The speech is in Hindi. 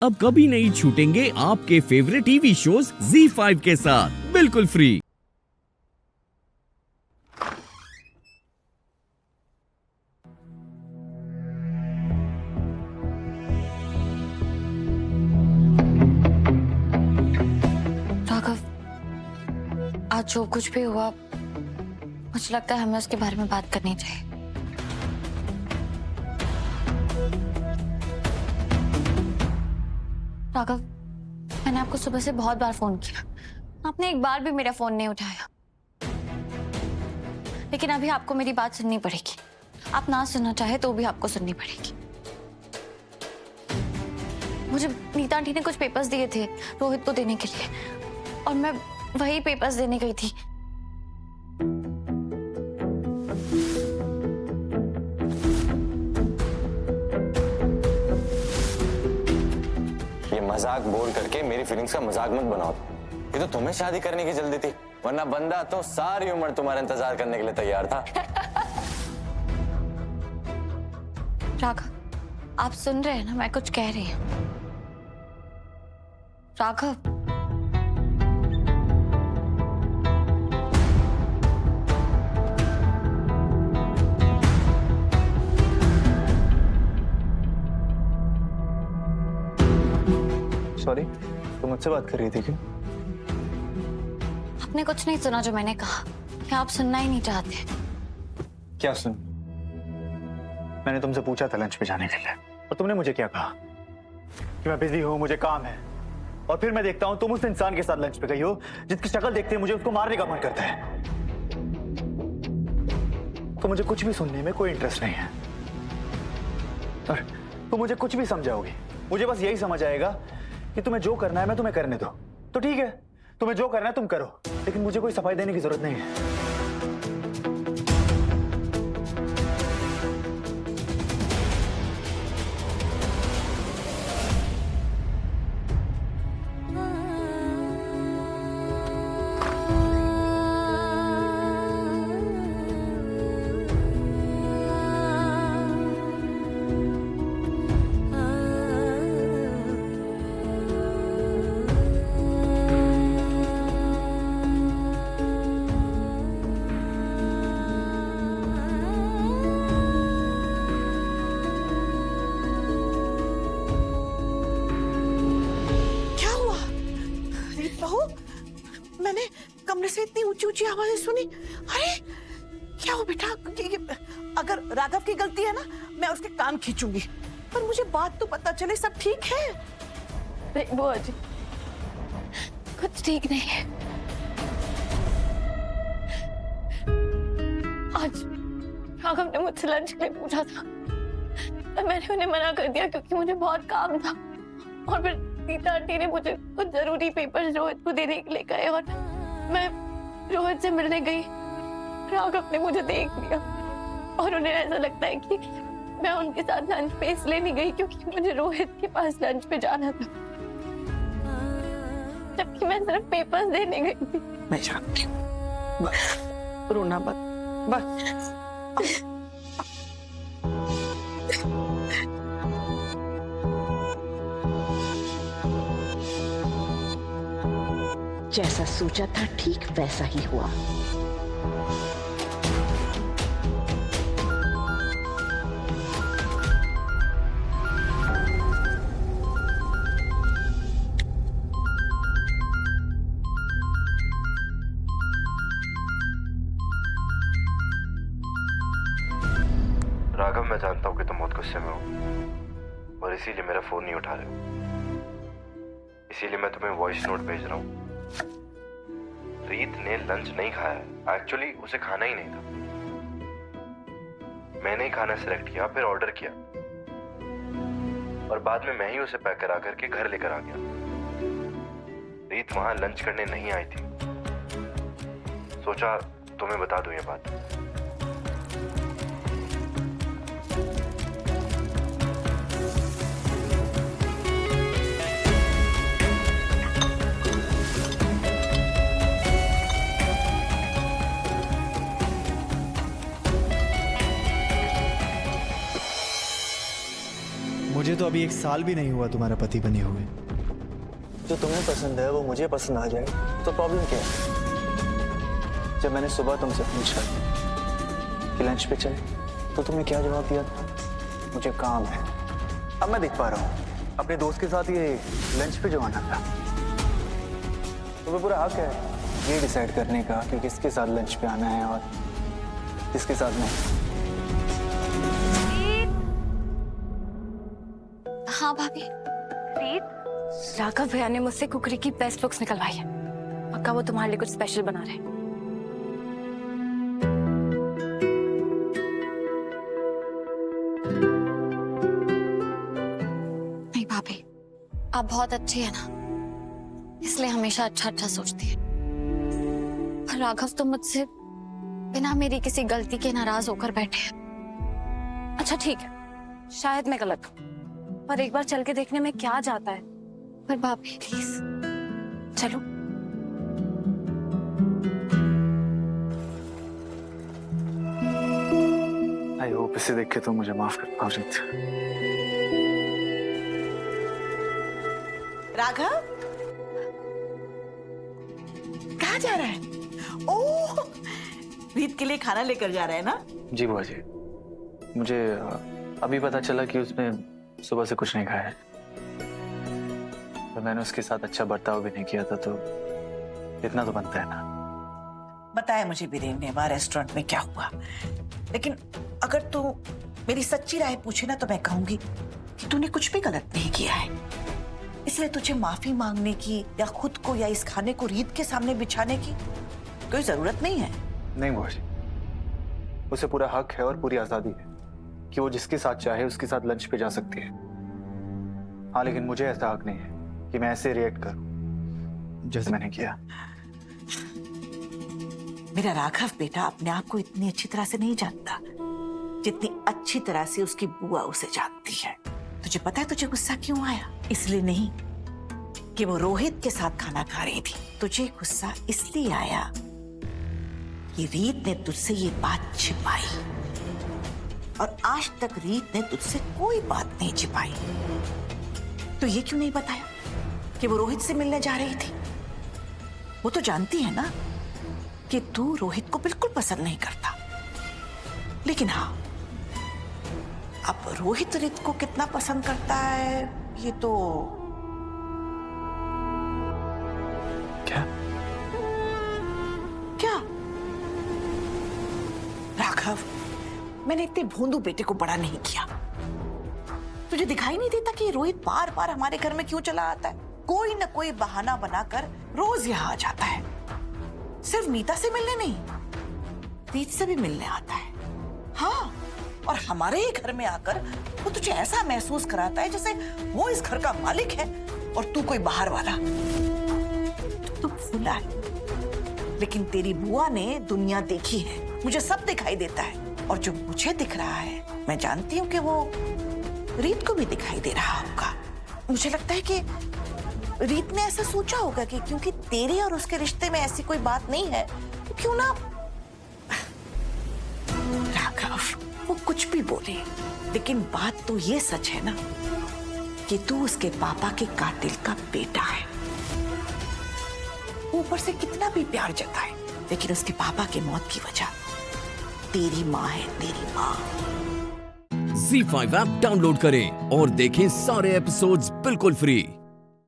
अब कभी नहीं छूटेंगे आपके फेवरेट टीवी शोज ZEE5 के साथ बिल्कुल फ्री। राघव, आज जो कुछ भी हुआ, मुझे लगता है हमें उसके बारे में बात करनी चाहिए। राघव, मैंने आपको सुबह से बहुत बार फोन किया, आपने एक बार भी मेरा फोन नहीं उठाया। लेकिन अभी आपको मेरी बात सुननी पड़ेगी। आप ना सुनना चाहे तो भी आपको सुननी पड़ेगी। मुझे नीता आंटी ने कुछ पेपर्स दिए थे रोहित को देने के लिए, और मैं वही पेपर्स देने गई थी। ये मजाक बोल करके मेरी फीलिंग्स का मजाक मत बनाओ। ये तो तुम्हें शादी करने की जल्दी थी, वरना बंदा तो सारी उम्र तुम्हारा इंतजार करने के लिए तैयार था। राघव, आप सुन रहे हैं ना, मैं कुछ कह रही हूँ। राघव, सॉरी, तुम मुझसे बात कर रही थी क्या? आपने कुछ नहीं सुना जो मैंने कहा, कि आप सुनना ही नहीं चाहते। क्या सुन? मैंने तुमसे पूछा था लंच पे जाने के लिए, और तुमने मुझे क्या कहा? कि मैं बिजी हूँ, मुझे काम है। और फिर मैं देखता हूँ तुम उस इंसान के साथ लंच पे गई हो जिसकी शक्ल देखते ही मुझे उसको मारने का मन करता है। तो मुझे कुछ भी सुनने में कोई इंटरेस्ट नहीं है, और तुम मुझे कुछ भी समझाओगी। मुझे बस यही समझ आएगा कि तुम्हें जो करना है मैं तुम्हें करने दो, तो ठीक है, तुम्हें जो करना है तुम करो, लेकिन मुझे कोई सफाई देने की जरूरत नहीं है। मैंने कमरे से इतनी ऊंची ऊंची आवाजें सुनी। अरे क्या हो बेटा, अगर राघव की गलती है ना, मैं उसके कान खींचूंगी, पर मुझे बात तो पता चले सब ठीक है। नहीं बुआ जी, कुछ ठीक नहीं है। आज राघव ने मुझसे लंच के लिए पूछा था, तो मैंने उन्हें मना कर दिया क्योंकि मुझे बहुत काम था। और फिर नीता आंटी ने मुझे कुछ जरूरी पेपर्स रोहित को देने के लिए कहे, और मैं रोहित से मिलने गई। राघव ने मुझे देख लिया, और उन्हें ऐसा लगता है कि मैं उनके साथ लंच पे इसलिए नहीं गई क्योंकि मुझे रोहित के पास लंच पे जाना था, जबकि मैं सिर्फ पेपर्स देने गई थी। मैं जानती हूँ, बस रोना मत, बस। जैसा सोचा था ठीक वैसा ही हुआ। राघव, मैं जानता हूं कि तुम बहुत गुस्से में हो और इसीलिए मेरा फोन नहीं उठा रहे हो। इसीलिए मैं तुम्हें वॉइस नोट भेज रहा हूं। रीत ने लंच नहीं खाया है, एक्चुअली उसे खाना ही नहीं था। मैंने ही खाना सिलेक्ट किया, फिर ऑर्डर किया, और बाद में मैं ही उसे पैक करा करके घर लेकर आ गया। रीत वहां लंच करने नहीं आई थी। सोचा तुम्हें बता दूं ये बात। मुझे तो अभी 1 साल भी नहीं हुआ तुम्हारा पति बने हुए। जो तुम्हें पसंद है वो मुझे पसंद आ जाए तो प्रॉब्लम क्या है? जब मैंने सुबह तुमसे पूछा कि लंच पे चले तो तुमने क्या जवाब दिया था? मुझे काम है। अब मैं देख पा रहा हूँ अपने दोस्त के साथ ये लंच पे जो आना था, तुम्हें पूरा हक है ये डिसाइड करने का कि किसके साथ लंच पे आना है और किसके साथ नहीं। हाँ भाभी, राघव भैया ने मुझसे कुकरी की बेस्ट लुक्स निकलवाई है। पक्का वो तुम्हारे लिए कुछ स्पेशल बना रहे हैं। नहीं भाभी, आप बहुत अच्छी है ना, इसलिए हमेशा अच्छा अच्छा सोचती है। पर राघव तो मुझसे बिना मेरी किसी गलती के नाराज होकर बैठे हैं। अच्छा ठीक है, शायद मैं गलत हूँ, पर एक बार चल के देखने में क्या जाता है। पर भाभी प्लीज चलो। आई होप इसे देख के तो मुझे माफ कर पाओ। राघव कहाँ जा रहा है? ओह, रीत के लिए खाना लेकर जा रहा है ना? जी बुआ जी, मुझे अभी पता चला कि उसने सुबह से कुछ नहीं खाया है। तो मैंने उसके साथ अच्छा बर्ताव भी नहीं किया था, तो इतना तो बनता है ना। बताया मुझे वीरेन ने वहां रेस्टोरेंट में क्या हुआ, लेकिन अगर तू मेरी सच्ची राय पूछे ना तो मैं कहूंगी कि तूने कुछ भी गलत नहीं किया है। इसलिए तुझे माफी मांगने की या खुद को या इस खाने को रीत के सामने बिछाने की कोई जरूरत नहीं है। नहीं बुआ जी, उसे पूरा हक है और पूरी आजादी है कि वो जिसके साथ चाहे उसके साथ लंच पे जा सकती है। हाँ, लेकिन मुझे ऐसा हक नहीं है कि मैं ऐसे रिएक्ट करूं जैसे मैंने किया। मेरा राघव बेटा अपने आप को इतनी अच्छी तरह से नहीं जानता जितनी अच्छी तरह से उसकी बुआ उसे जानती है। तुझे पता है तुझे गुस्सा क्यों आया? इसलिए नहीं कि वो रोहित के साथ खाना खा रही थी। तुझे गुस्सा इसलिए आया कि रीत ने तुझसे ये बात छिपाई, और आज तक रीत ने तुझसे कोई बात नहीं छिपाई। तो ये क्यों नहीं बताया कि वो रोहित से मिलने जा रही थी? वो तो जानती है ना कि तू रोहित को बिल्कुल पसंद नहीं करता। लेकिन हाँ, अब रोहित रीत को कितना पसंद करता है ये तो क्या क्या राघव, मैंने इतने भोंदू बेटे को बड़ा नहीं किया। तुझे दिखाई नहीं देता कि रोहित बार बार हमारे घर में क्यों चला आता है? कोई ना कोई बहाना बनाकर रोज यहाँ आ जाता है। सिर्फ नीता से मिलने नहीं, रीत से भी मिलने आता है। हाँ, और हमारे ही घर में आकर वो तुझे ऐसा महसूस कराता है जैसे वो इस घर का मालिक है और तू कोई बाहर वाला। तू फूला है, लेकिन तेरी बुआ ने दुनिया देखी है, मुझे सब दिखाई देता है। और जो मुझे दिख रहा है मैं जानती हूँ कि वो रीत को भी दिखाई दे रहा होगा। मुझे लगता है कि रीत ने ऐसा सोचा होगा कि क्योंकि तेरे और उसके रिश्ते में ऐसी कोई बात नहीं है तो क्यों ना। राघव, वो कुछ भी बोले, लेकिन बात तो ये सच है ना कि तू उसके पापा के कातिल का बेटा है। ऊपर से कितना भी प्यार जताए, लेकिन उसके पापा की मौत की वजह तेरी माँ है, तेरी माँ। ZEE5 ऐप डाउनलोड करें और देखें सारे एपिसोड्स बिल्कुल फ्री।